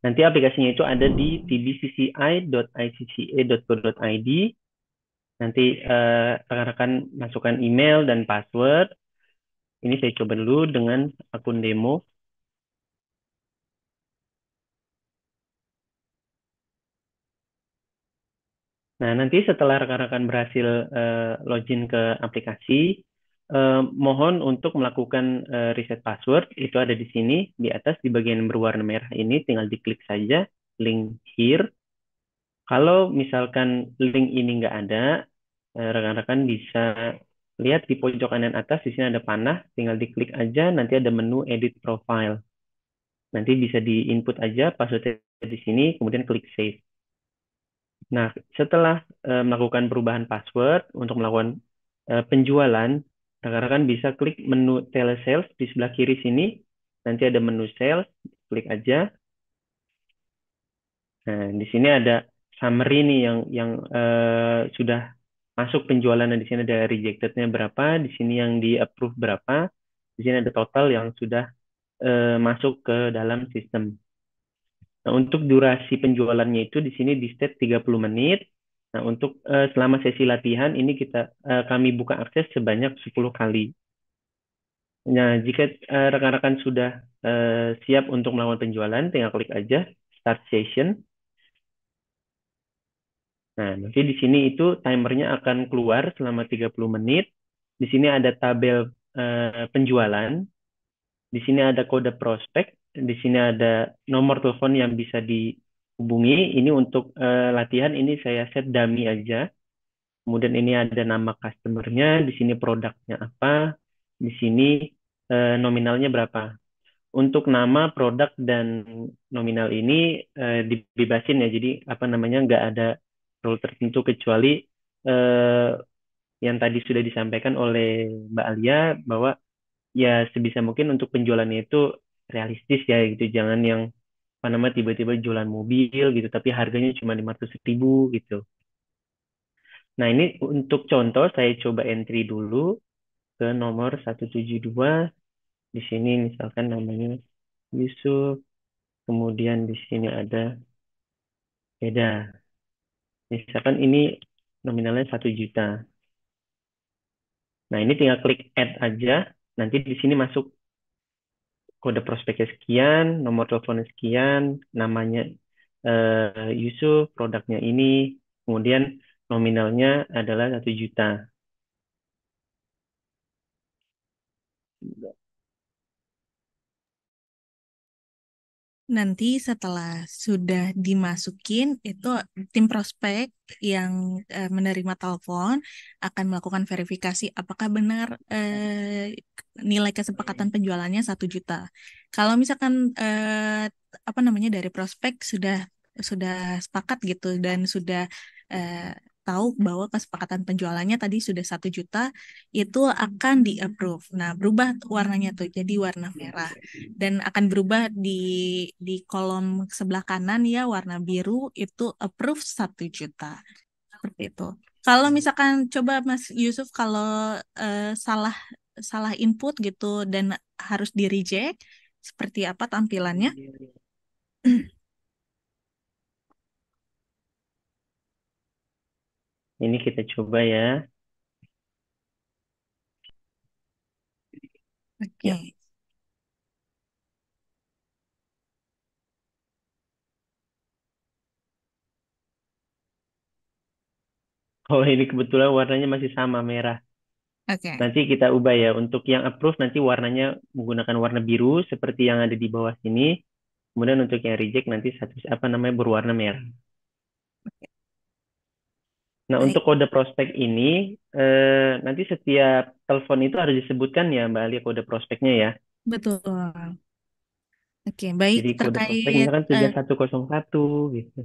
Nanti aplikasinya itu ada di tbcci.icca.go.id. Nanti rekan-rekan masukkan email dan password. Ini saya coba dulu dengan akun demo. Nah, nanti setelah rekan-rekan berhasil login ke aplikasi, mohon untuk melakukan reset password. Itu ada di sini, di atas, di bagian berwarna merah ini. Tinggal diklik saja, link here. Kalau misalkan link ini nggak ada, rekan-rekan bisa lihat di pojok kanan atas, di sini ada panah. Tinggal diklik aja, nanti ada menu edit profile. Nanti bisa di-input aja passwordnya di sini, kemudian klik save. Nah, setelah melakukan perubahan password untuk melakukan penjualan, rekan-rekan bisa klik menu telesales di sebelah kiri sini. Nanti ada menu sales, klik aja. Nah, di sini ada summary nih yang sudah masuk penjualan. Di sini ada rejected-nya berapa, di sini yang di approve berapa, di sini ada total yang sudah masuk ke dalam sistem. Nah, untuk durasi penjualannya itu di sini di state 30 menit. Nah, untuk selama sesi latihan ini kami buka akses sebanyak 10 kali. Nah, jika rekan-rekan sudah siap untuk melakukan penjualan, tinggal klik aja start session. Nah, nanti di sini itu timernya akan keluar selama 30 menit. Di sini ada tabel penjualan. Di sini ada kode prospek. Di sini ada nomor telepon yang bisa dihubungi. Ini untuk latihan ini saya set dummy aja. Kemudian ini ada nama customernya. Di sini produknya apa. Di sini nominalnya berapa. Untuk nama, produk, dan nominal ini dibebasin ya. Jadi apa namanya nggak ada rule tertentu kecuali eh, yang tadi sudah disampaikan oleh Mbak Alia bahwa ya sebisa mungkin untuk penjualannya itu realistis ya gitu. Jangan yang apa namanya tiba-tiba jualan mobil gitu tapi harganya cuma 500.000 gitu. Nah, ini untuk contoh saya coba entry dulu ke nomor 172. Di sini misalkan namanya Yusuf, kemudian di sini ada beda. Misalkan ini nominalnya 1 juta. Nah, ini tinggal klik add aja. Nanti di sini masuk kode prospeknya sekian, nomor teleponnya sekian, namanya Yusuf, produknya ini, kemudian nominalnya adalah 1 juta. Nanti setelah sudah dimasukin itu tim prospek yang menerima telepon akan melakukan verifikasi apakah benar nilai kesepakatan penjualannya 1 juta. Kalau misalkan apa namanya dari prospek sudah sepakat gitu dan sudah eh, tahu bahwa kesepakatan penjualannya tadi sudah 1 juta, itu akan di-approve. Nah, berubah warnanya tuh jadi warna merah dan akan berubah di kolom sebelah kanan ya warna biru itu approve 1 juta seperti itu. Kalau misalkan coba Mas Yusuf kalau salah salah input gitu dan harus di reject seperti apa tampilannya? Ini kita coba ya. Ya. Oke. Oh, ini kebetulan warnanya masih sama merah. Oke. Nanti kita ubah ya. Untuk yang approve nanti warnanya menggunakan warna biru seperti yang ada di bawah sini. Kemudian untuk yang reject nanti satu apa namanya berwarna merah. Nah, Baik, untuk kode prospek ini nanti setiap telepon itu harus disebutkan ya Mbak Ali kode prospeknya ya. betul. Oke, baik Jadi kode prospek terkait misalkan 3101 gitu.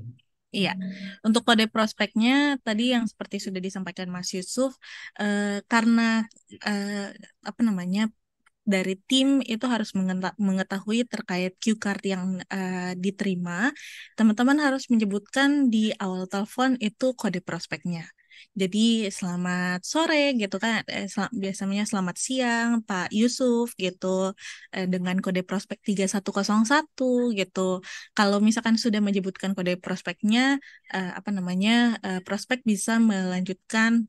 iya, untuk kode prospeknya tadi yang seperti sudah disampaikan Mas Yusuf, karena eh, apa namanya dari tim itu harus mengetahui terkait cue card yang diterima, teman-teman harus menyebutkan di awal telepon itu kode prospeknya. Jadi selamat sore gitu kan, biasanya selamat siang Pak Yusuf gitu, dengan kode prospek 3101 gitu. Kalau misalkan sudah menyebutkan kode prospeknya, prospek bisa melanjutkan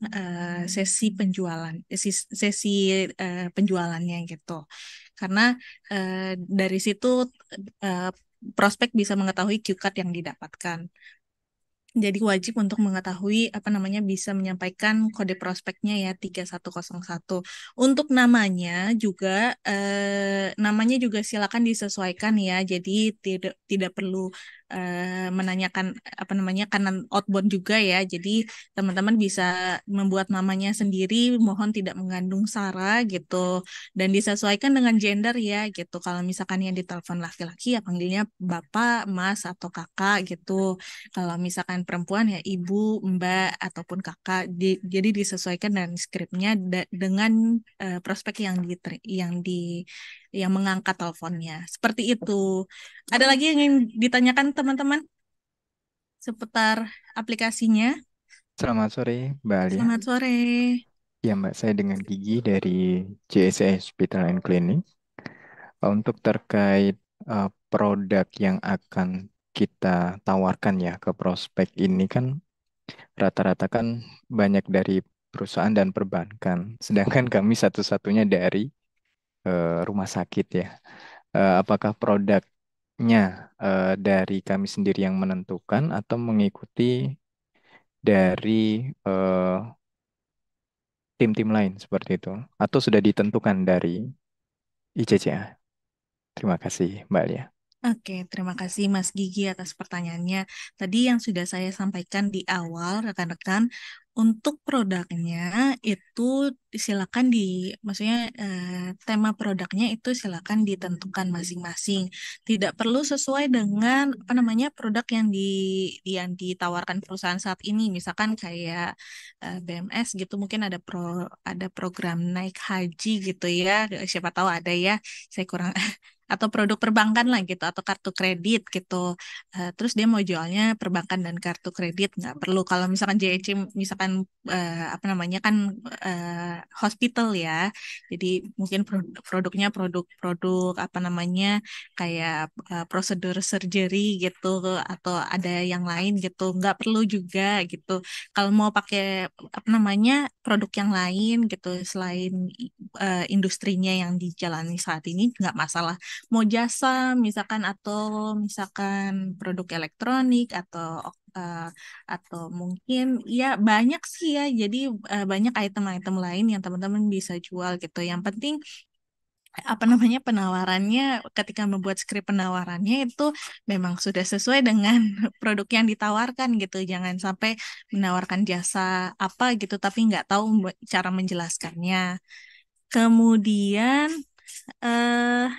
sesi penjualan, penjualannya gitu. Karena dari situ eh, prospek bisa mengetahui cue card yang didapatkan. Jadi wajib untuk mengetahui bisa menyampaikan kode prospeknya ya 3101. Untuk namanya juga silakan disesuaikan ya. Jadi tidak perlu menanyakan kanan outbound juga ya. Jadi teman-teman bisa membuat namanya sendiri, mohon tidak mengandung sara gitu, dan disesuaikan dengan gender ya gitu. Kalau misalkan yang ditelepon laki-laki ya panggilnya bapak, mas atau kakak gitu. Kalau misalkan perempuan ya ibu, mbak, ataupun kakak. Jadi disesuaikan dengan skripnya dengan prospek yang mengangkat teleponnya. Seperti itu. Ada lagi yang ingin ditanyakan teman-teman seputar aplikasinya? Selamat sore, Mbak Alia. Selamat sore. Ya, Mbak, saya dengan Gigi dari JSA Hospital and Clinic. Untuk terkait produk yang akan kita tawarkan ya ke prospek ini kan rata-rata kan banyak dari perusahaan dan perbankan. Sedangkan kami satu-satunya dari rumah sakit ya. Apakah produknya dari kami sendiri yang menentukan atau mengikuti dari tim-tim lain seperti itu? Atau sudah ditentukan dari ICCA? Terima kasih, Mbak Lia. Oke, terima kasih Mas Gigi atas pertanyaannya. Tadi yang sudah saya sampaikan di awal, rekan-rekan, untuk produknya itu silakan maksudnya tema produknya itu silakan ditentukan masing-masing. Tidak perlu sesuai dengan produk yang ditawarkan perusahaan saat ini. Misalkan kayak BMS gitu, mungkin ada program naik haji gitu ya. Siapa tahu ada ya. Saya kurang atau produk perbankan lah gitu atau kartu kredit gitu. Terus dia mau jualnya perbankan dan kartu kredit nggak perlu. Kalau misalkan JEC misalkan kan hospital ya. Jadi mungkin produknya produk kayak prosedur surgery gitu atau ada yang lain gitu. Nggak perlu juga gitu. Kalau mau pakai produk yang lain gitu selain industrinya yang dijalani saat ini nggak masalah. Mau jasa misalkan atau misalkan produk elektronik eh, atau mungkin ya banyak sih ya. Jadi banyak item-item lain yang teman-teman bisa jual gitu. Yang penting penawarannya, ketika membuat skrip penawarannya itu memang sudah sesuai dengan produk yang ditawarkan gitu. Jangan sampai menawarkan jasa apa gitu tapi nggak tahu cara menjelaskannya. Kemudian eh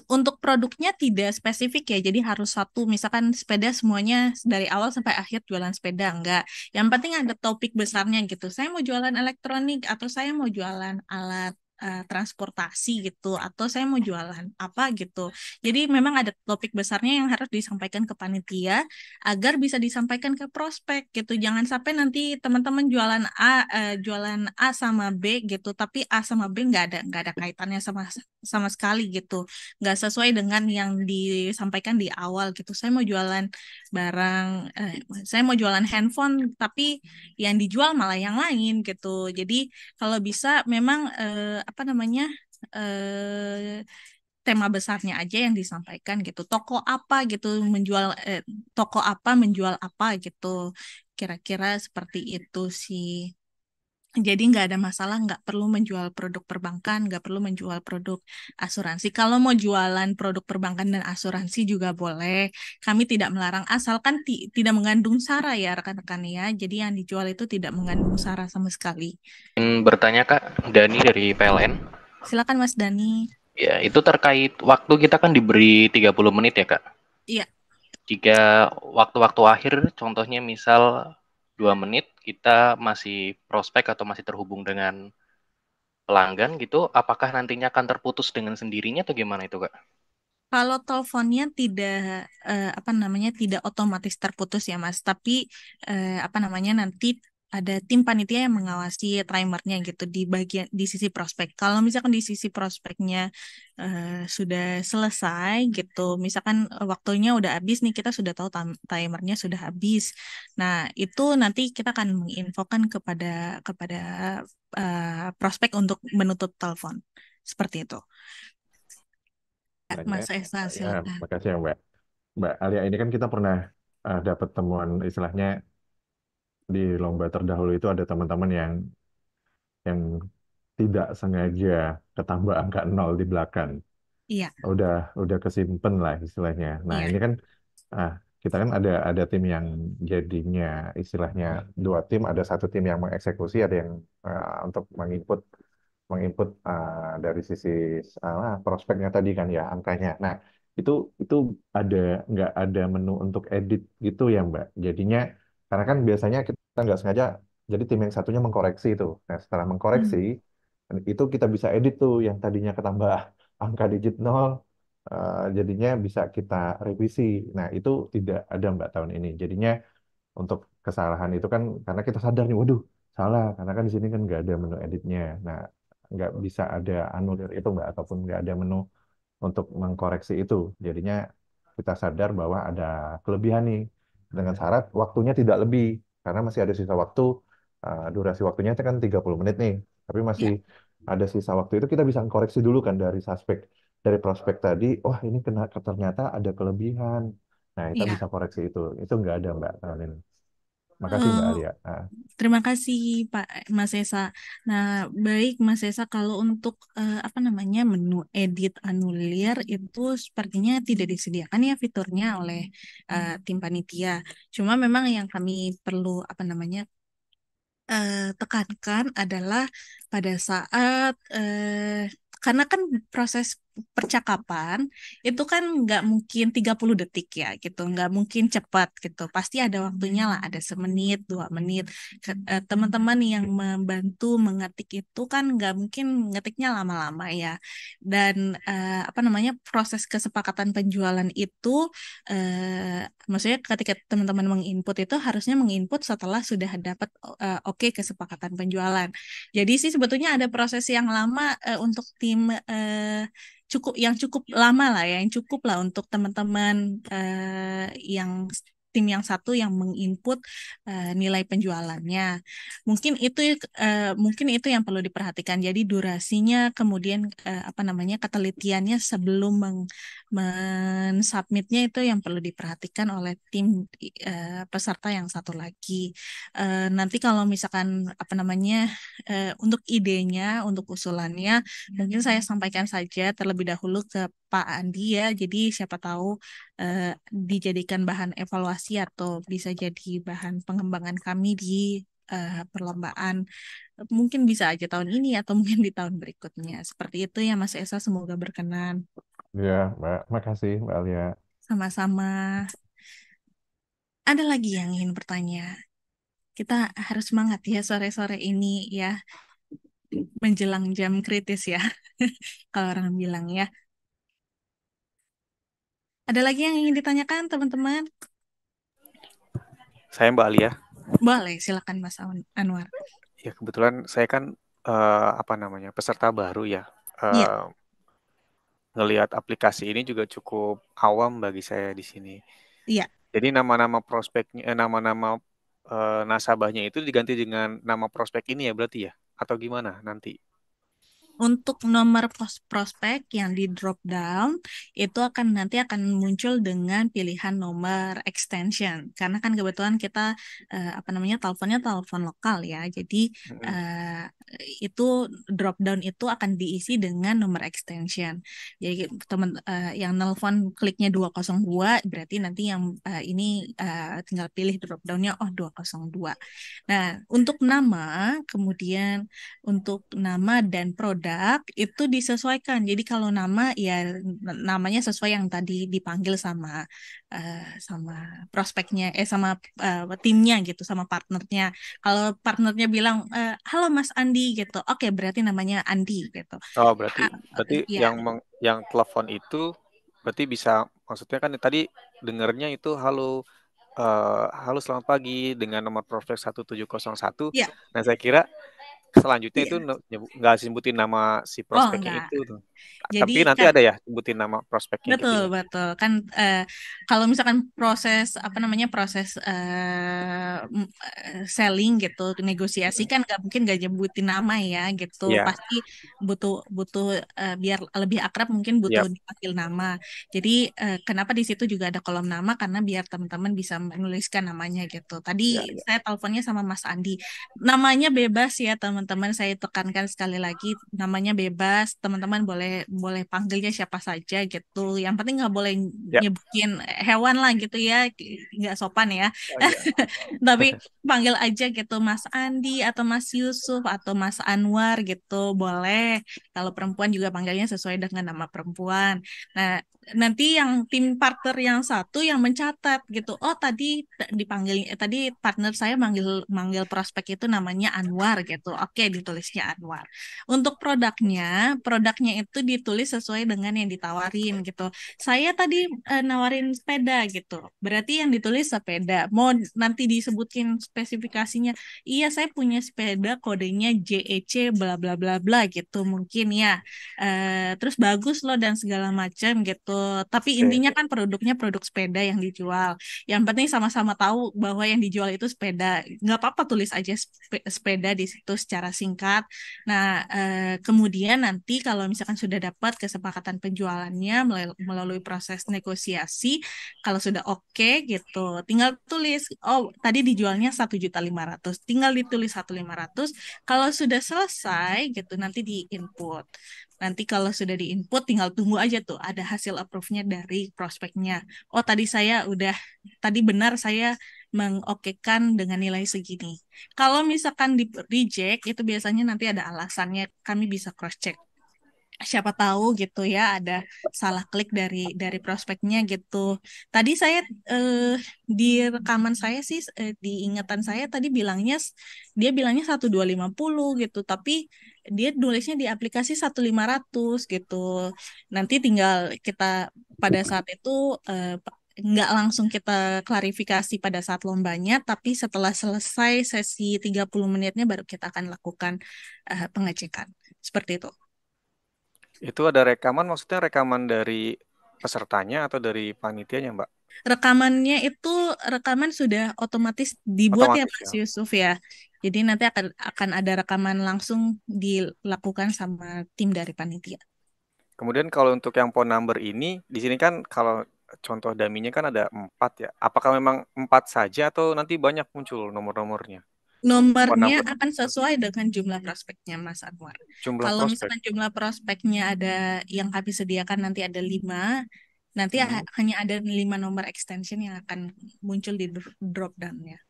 untuk produknya tidak spesifik ya, jadi harus satu, misalkan sepeda semuanya dari awal sampai akhir jualan sepeda, enggak. Yang penting ada topik besarnya gitu. Saya mau jualan elektronik, atau saya mau jualan alat transportasi gitu, atau saya mau jualan apa gitu. Jadi memang ada topik besarnya yang harus disampaikan ke panitia agar bisa disampaikan ke prospek gitu. Jangan sampai nanti teman-teman jualan A sama B gitu, tapi A sama B nggak ada kaitannya sama sama sekali gitu, nggak sesuai dengan yang disampaikan di awal gitu. Barang, saya mau jualan handphone, tapi yang dijual malah yang lain gitu. Jadi kalau bisa memang eh, tema besarnya aja yang disampaikan gitu. Toko apa menjual apa gitu. Kira-kira seperti itu sih. Jadi nggak ada masalah, nggak perlu menjual produk perbankan, nggak perlu menjual produk asuransi. Kalau mau jualan produk perbankan dan asuransi juga boleh. Kami tidak melarang, asalkan tidak mengandung sara ya rekan-rekan ya. Jadi yang dijual itu tidak mengandung sara sama sekali. Ingin bertanya Kak, Dani dari PLN. Silakan Mas Dani. Ya, itu terkait waktu kita kan diberi 30 menit ya Kak. Iya. Jika waktu-waktu akhir, contohnya misal 2 menit, kita masih prospek atau masih terhubung dengan pelanggan gitu, apakah nantinya akan terputus dengan sendirinya atau gimana itu Kak? Kalau teleponnya tidak otomatis terputus ya Mas, tapi nanti ada tim panitia yang mengawasi timernya gitu di sisi prospek. Kalau misalkan di sisi prospeknya sudah selesai gitu, misalkan waktunya udah habis nih, kita sudah tahu timernya sudah habis. Nah, itu nanti kita akan menginfokan kepada prospek untuk menutup telepon. Seperti itu. Banyak. Mas Esa, Ya, silakan. makasih ya Mbak. Mbak Alia, ini kan kita pernah dapat temuan istilahnya di lomba terdahulu itu ada teman-teman yang tidak sengaja ketambah angka 0 di belakang. Iya, Udah kesimpen lah istilahnya. Nah, iya, ini kan ah, kita kan ada tim yang jadinya istilahnya dua tim, ada satu tim yang mengeksekusi, ada yang untuk menginput menginput dari sisi prospeknya tadi kan ya angkanya. Nah, itu itu ada nggak ada menu untuk edit gitu ya Mbak? Jadinya karena kan biasanya kita nggak sengaja, jadi tim yang satunya mengkoreksi itu. Nah, setelah mengkoreksi hmm, itu kita bisa edit tuh yang tadinya ketambah angka digit 0, jadinya bisa kita revisi. Nah, itu tidak ada Mbak tahun ini. Jadinya untuk kesalahan itu kan karena kita sadar nih, waduh salah karena kan di sini kan nggak ada menu editnya. Nah, nggak bisa ada anulir itu Mbak, ataupun nggak ada menu untuk mengkoreksi itu. Jadinya kita sadar bahwa ada kelebihan nih dengan syarat waktunya tidak lebih karena masih ada sisa waktu, durasi waktunya itu kan 30 menit nih. Tapi masih iya, ada sisa waktu itu kita bisa koreksi dulu kan dari prospek tadi, wah ini ternyata ada kelebihan. Nah, kita iya. bisa koreksi itu. Itu nggak ada Mbak tahun ini. Makasih Mbak Eh, Alia. Nah, Terima kasih Pak Mas Esa. Nah, baik Mas Esa, kalau untuk menu edit anulir itu sepertinya tidak disediakan ya fiturnya oleh tim panitia. Cuma memang yang kami perlu tekankan adalah pada saat karena kan proses percakapan itu kan nggak mungkin 30 detik ya gitu, nggak mungkin cepat gitu, pasti ada waktunya lah, ada semenit 2 menit. Teman-teman yang membantu mengetik itu kan nggak mungkin ngetiknya lama-lama ya, dan proses kesepakatan penjualan itu maksudnya ketika teman-teman menginput itu harusnya menginput setelah sudah dapat oke kesepakatan penjualan. Jadi sih sebetulnya ada proses yang lama untuk tim cukup lama lah ya, yang cukup lah untuk teman-teman yang tim yang satu yang menginput nilai penjualannya. Mungkin itu yang perlu diperhatikan. Jadi durasinya, kemudian ketelitiannya sebelum mensubmitnya itu yang perlu diperhatikan oleh tim peserta yang satu lagi. Nanti kalau misalkan untuk idenya, untuk usulannya, mungkin saya sampaikan saja terlebih dahulu ke Pak Andi ya. Jadi siapa tahu dijadikan bahan evaluasi atau bisa jadi bahan pengembangan kami di perlombaan. Mungkin bisa aja tahun ini atau mungkin di tahun berikutnya. Seperti itu ya Mas Esa, semoga berkenan. ya Mbak, makasih Mbak Alia. Sama-sama. Ada lagi yang ingin bertanya? Kita harus semangat ya sore-sore ini ya, menjelang jam kritis ya. Kalau orang bilang ya. Ada lagi yang ingin ditanyakan teman-teman? Saya Mbak Alia. Boleh, silakan Mas Anwar. Ya kebetulan saya kan peserta baru ya. Iya, Ngelihat aplikasi ini juga cukup awam bagi saya di sini. iya. Jadi nama-nama prospeknya, nama-nama nasabahnya itu diganti dengan nama prospek ini ya berarti ya? Atau gimana nanti? Untuk nomor prospek yang di drop down itu nanti akan muncul dengan pilihan nomor extension, karena kan kebetulan kita teleponnya telepon lokal ya, jadi itu drop down itu akan diisi dengan nomor extension. Jadi teman yang nelpon kliknya 202, berarti nanti yang ini tinggal pilih drop downnya 202. Nah, untuk nama dan produk itu disesuaikan. Jadi kalau nama ya namanya sesuai yang tadi dipanggil sama prospeknya, sama timnya gitu, sama partnernya. Kalau partnernya bilang halo Mas Andi gitu, oke berarti namanya Andi gitu. Oh berarti Ya, yang telepon itu berarti bisa, maksudnya kan tadi dengarnya itu halo, halo selamat pagi dengan nomor prospek 1701. Ya, Nah saya kira selanjutnya itu iya. nggak sebutin nama si Oh, prospeknya enggak. itu tuh. Jadi Tapi nanti kan ada ya sebutin nama prospeknya gitu betul, ya. betul. Kan kalau misalkan proses apa namanya proses selling gitu, negosiasi kan nggak mungkin nggak nyebutin nama ya gitu. Iya, Pasti butuh butuh biar lebih akrab mungkin butuh iya, dipanggil nama. Jadi kenapa di situ juga ada kolom nama karena biar teman-teman bisa menuliskan namanya gitu. Tadi iya, iya. saya teleponnya sama Mas Andi. Namanya bebas ya teman-teman. Saya tekankan sekali lagi, namanya bebas. Teman-teman boleh boleh panggilnya siapa saja gitu. Yang penting nggak boleh Ya. nyebutin hewan lah gitu ya, nggak sopan ya. Oh, iya. Tapi panggil aja gitu Mas Andi atau Mas Yusuf atau Mas Anwar gitu boleh. Kalau perempuan juga panggilnya sesuai dengan nama perempuan. Nah, nanti yang tim partner yang satu yang mencatat gitu. Oh, tadi dipanggil tadi partner saya manggil manggil prospek itu namanya Anwar gitu. Oke, ditulisnya Anwar. Untuk produknya itu ditulis sesuai dengan yang ditawarin gitu. Saya tadi nawarin sepeda gitu. Berarti yang ditulis sepeda. Mau nanti disebutin spesifikasinya. Iya, saya punya sepeda kodenya JEC bla bla bla bla gitu mungkin ya. Terus bagus loh dan segala macam gitu. Tapi Oke. intinya kan produknya produk sepeda yang dijual. Yang penting sama-sama tahu bahwa yang dijual itu sepeda. Nggak apa-apa tulis aja sepeda di situ secara singkat. Nah, kemudian nanti kalau misalkan sudah dapat kesepakatan penjualannya melalui proses negosiasi, kalau sudah oke gitu, tinggal tulis, oh tadi dijualnya 1.500.000, tinggal ditulis 1.500.000. Kalau sudah selesai gitu, nanti di input. Nanti kalau sudah di input, tinggal tunggu aja tuh ada hasil approve-nya dari prospeknya. Oh tadi benar saya mengokekan dengan nilai segini. Kalau misalkan di reject itu biasanya nanti ada alasannya, kami bisa cross check. Siapa tahu gitu ya ada salah klik dari prospeknya gitu. Tadi saya eh, di rekaman saya sih di ingatan saya tadi dia bilangnya 1.250 gitu, tapi dia nulisnya di aplikasi 1.500 gitu. Nanti tinggal kita pada saat itu nggak langsung kita klarifikasi pada saat lombanya, tapi setelah selesai sesi 30 menitnya baru kita akan lakukan pengecekan. Seperti itu. Itu ada rekaman, maksudnya rekaman dari pesertanya atau dari panitianya, Mbak? Rekaman sudah otomatis dibuat ya Otomatis Mas ya. Yusuf ya. Jadi nanti akan ada rekaman langsung dilakukan sama tim dari panitia. Kemudian kalau untuk yang phone number ini, di sini kan kalau contoh daminya kan ada 4 ya. Apakah memang 4 saja atau nanti banyak muncul nomor-nomornya? Phone Nomornya number, akan sesuai dengan jumlah prospeknya Mas Anwar. jumlah Kalau prospek. misalkan jumlah prospeknya ada yang kami sediakan nanti ada 5, nanti Hmm. hanya ada 5 nomor extension yang akan muncul di drop down-nya.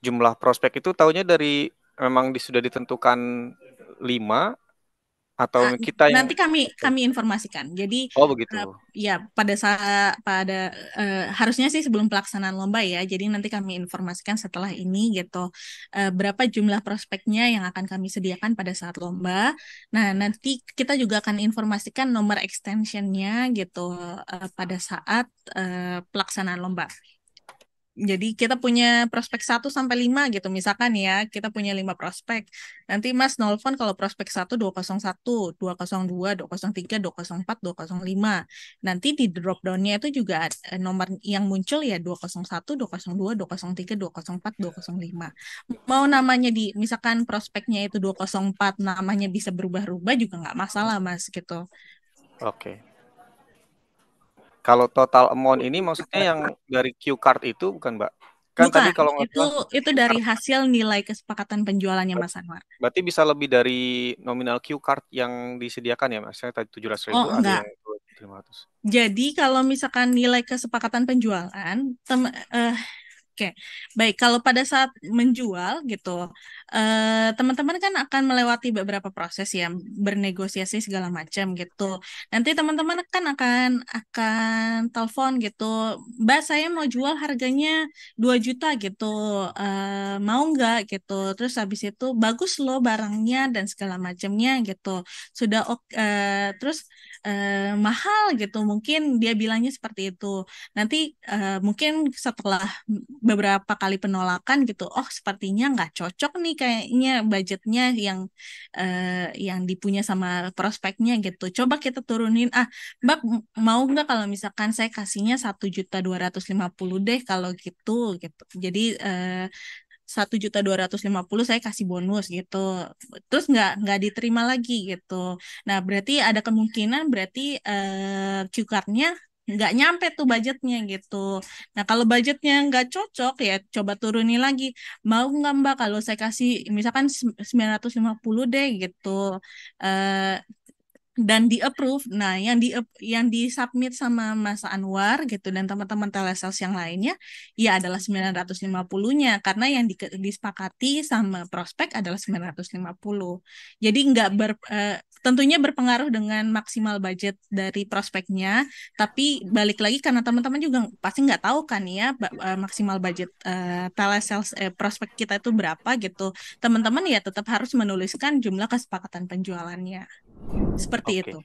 Jumlah prospek itu tahunya dari memang sudah ditentukan 5 atau kita yang Nanti kami informasikan. Jadi oh begitu. ya harusnya sih sebelum pelaksanaan lomba ya. Jadi nanti kami informasikan setelah ini gitu berapa jumlah prospeknya yang akan kami sediakan pada saat lomba. Nah, nanti kita juga akan informasikan nomor extensionnya gitu pada saat pelaksanaan lomba. Jadi kita punya prospek 1 sampai 5 gitu. Misalkan ya, kita punya 5 prospek. Nanti Mas nelfon kalau prospek 1 201, 202, 203, 204, 205. Nanti di drop down-nya itu juga nomor yang muncul ya 201, 202, 203, 204, 205. Mau namanya misalkan prospeknya itu 204, namanya bisa berubah-ubah juga nggak masalah Mas gitu. Oke. Kalau total amount ini maksudnya yang dari Q card itu bukan, Mbak? Kan tadi Bukan, kalau nggak salah itu dari hasil nilai kesepakatan penjualannya Mas Anwar. berarti bisa lebih dari nominal Q card yang disediakan ya, Mas? Saya tadi 700.000 Oh, ada enggak. yang 500. Jadi kalau misalkan nilai kesepakatan penjualan, oke, baik. Kalau pada saat menjual gitu, teman-teman kan akan melewati beberapa proses ya, bernegosiasi segala macam gitu. Nanti teman-teman kan akan telepon gitu, Mbak saya mau jual harganya 2 juta gitu, mau nggak gitu. Terus habis itu bagus loh barangnya dan segala macamnya gitu. Sudah oke, terus mahal gitu. Mungkin dia bilangnya seperti itu. Nanti mungkin setelah beberapa kali penolakan gitu, oh sepertinya nggak cocok nih kayaknya budgetnya yang dipunya sama prospeknya gitu. Coba kita turunin, Mbak mau nggak kalau misalkan saya kasihnya 1.250.000 deh kalau gitu gitu. Jadi 1.250.000 saya kasih bonus gitu, terus nggak diterima lagi gitu. Nah berarti ada kemungkinan berarti cue card-nya nggak nyampe tuh budgetnya gitu. Nah kalau budgetnya nggak cocok ya coba turunin lagi. Mau nggak Mbak kalau saya kasih misalkan 950 deh gitu. Eh, dan di approve. Nah, yang di submit sama Mas Anwar gitu dan teman-teman telesales yang lainnya ya adalah 950-nya karena yang disepakati sama prospek adalah 950. Jadi tentunya berpengaruh dengan maksimal budget dari prospeknya, tapi balik lagi karena teman-teman juga pasti nggak tahu kan ya maksimal budget telesales prospek kita itu berapa gitu. Teman-teman ya tetap harus menuliskan jumlah kesepakatan penjualannya. Seperti Oke. itu.